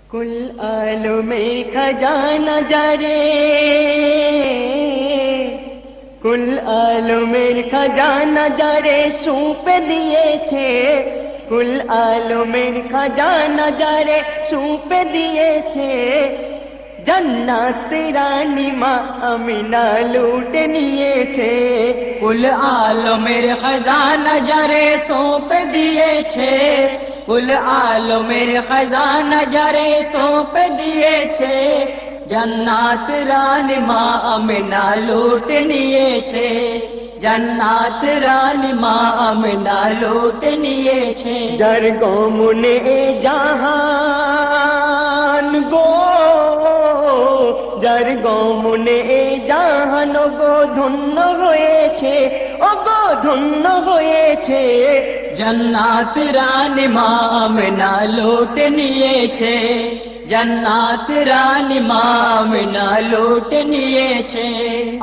कुल आलमेर खजाना जारे, कुल आलमेर खजाना जारे सूप दिएছে, कुल आलमेर खजाना जारे सूप दिएছে, जन्नत रानी माँ अमीना लूट निয়েছে। कुल आलमेर खजाना जारे सौंप दिएছে, कुल आलमेर खजाना जारे सौंप दिएছে, जन्नत रानी माँ अमीना लूट निয়েছে, जन्नत रानी माँ अमीना लूट निয়েছে। যার গমনে জাহান গো, যার গমনে জাহান গো ধন্য হয়েছে, ও গো ধন্য হয়েছে। जन्नत रानी माँ अमीना लूट निয়েছে, जन्नत रानी माँ अमीना लूट निয়েছে।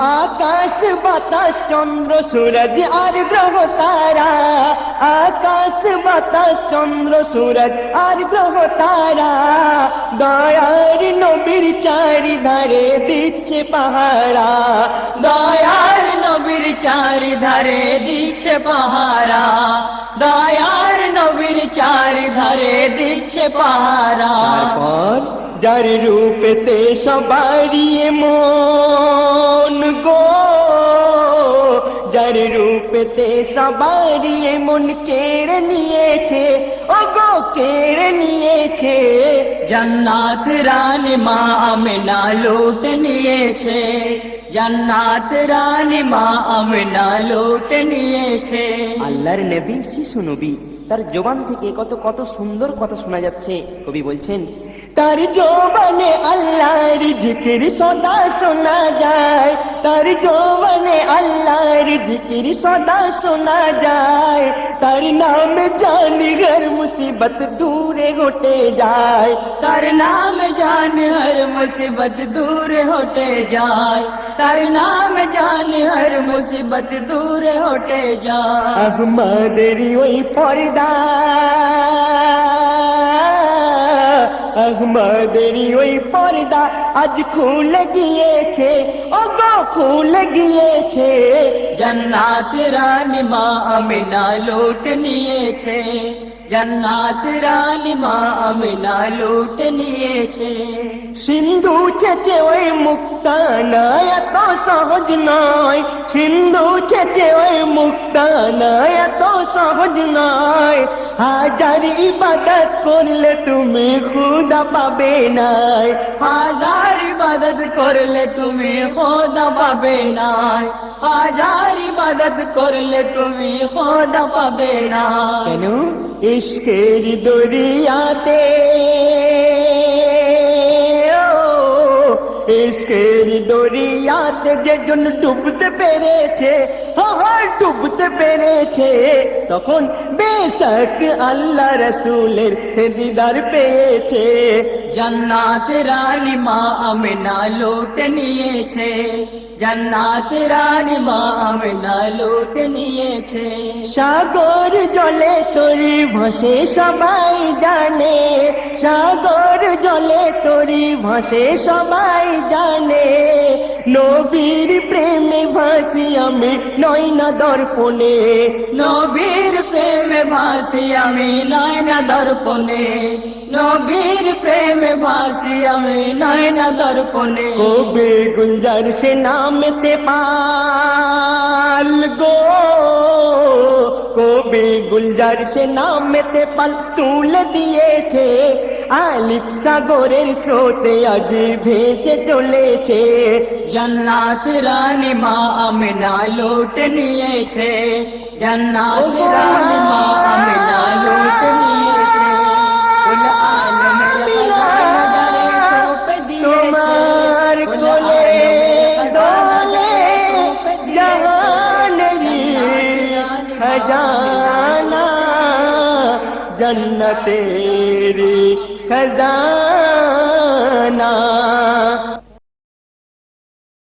आकाश बातास चंद्र सूरज और ग्रह तारा, आकाश बातास चंद्र सूरज और ग्रह तारा, दयार नबीर चारिधारे दिচ্ছে পাহারা, दयार नबीर चारिधारे दिচ্ছে পাহারা, दयार नबीर चारिधारे दिচ্ছে পাহারা। তারপর যার রূপেতে সবারই মন গো, যার রূপেতে সবারই মন কেড়ে নিয়েছে, ও গো কেড়ে নিয়েছে। जन्नत रानी माँ अमीना लूट निয়েছে, जन्नत रानी माँ अमीना लूट निয়েছে। আল্লাহর নবী শিশু নবী, তার জবান থেকে কত কত সুন্দর কথা শোনা যাচ্ছে। কবি বলছেন, তার জবানে আল্লাহর জিকির সদা শোনা যায়, তার জবানে আল্লাহর জিকির সদা শোনা যায়, তার নাম জানি হর মুসিবত দূরে হটে যায়, तार नाम जान हर मुसीबत दूर होते जाए, तार नाम जान हर मुसीबत दूर होते जाए। আহমদেরই ওই পর্দা, আহমদেরই ওই পর্দা আজ খুলে গিয়েছে, ও গো খুলে গিয়েছে। जन्नत रानी माँ अमीना लूट निয়েছে, जन्नत रानी माँ अमीना लूट निয়েছে। সিন্ধু ছেচে ওই মুক্তা নয় এত সহজ নয়, সিন্ধু ছেচে ওই মুক্তা নয় এত সহজ নয়, হাজার ইবাদত করলে তুমি খুদা পাবে নাই, हजार इबादत करले तुम्हें खुदा पाबे नाय, हजार इबादत करले तुम्हें खुदा पाबे नाय। কেন? ইশকের দরিয়াতে, ইশকের দরিয়াতে যেজন ডুবতে পেরেছে, ডুবতে পেরেছে, তখন বেশক আল্লাহ রসুলের সে দিদার পেয়েছে। जन्नत रानी माँ अमीना लूट निয়েছে, जन्नत रानी माँ अमीना लूट निয়েছে। সাগর জলে তরি ভাসে সবাই জানে, সাগর জলে তরি ভাসে সবাই জানে, নবীর প্রেমে ভাসি আমি নয়না দর্পণে, নবীর প্রেমে ভাসি আমি নয়না দর্পণে, নবীর প্রেমে ভাসি আমি নয়না দর্পণে। কবে গুলজার সে নামেতে পাল গো, কবে গুলজার সে নামেতে পাল তুলে দিয়েছে, আলিফ সাগরের স্রোতে আজ ভেসে চলেছে। जन्नत रानी माँ अमीना लूट निয়েছে, जन्नत रानी माँ अमीना लूट निয়েছে। कुल आलमेर खजाना जारे सौंप दिয়েছে, তোমার कुल কোলে आलमेर দোলে खजाना जारे জাহানের খজানা, জন্নতের খজানা।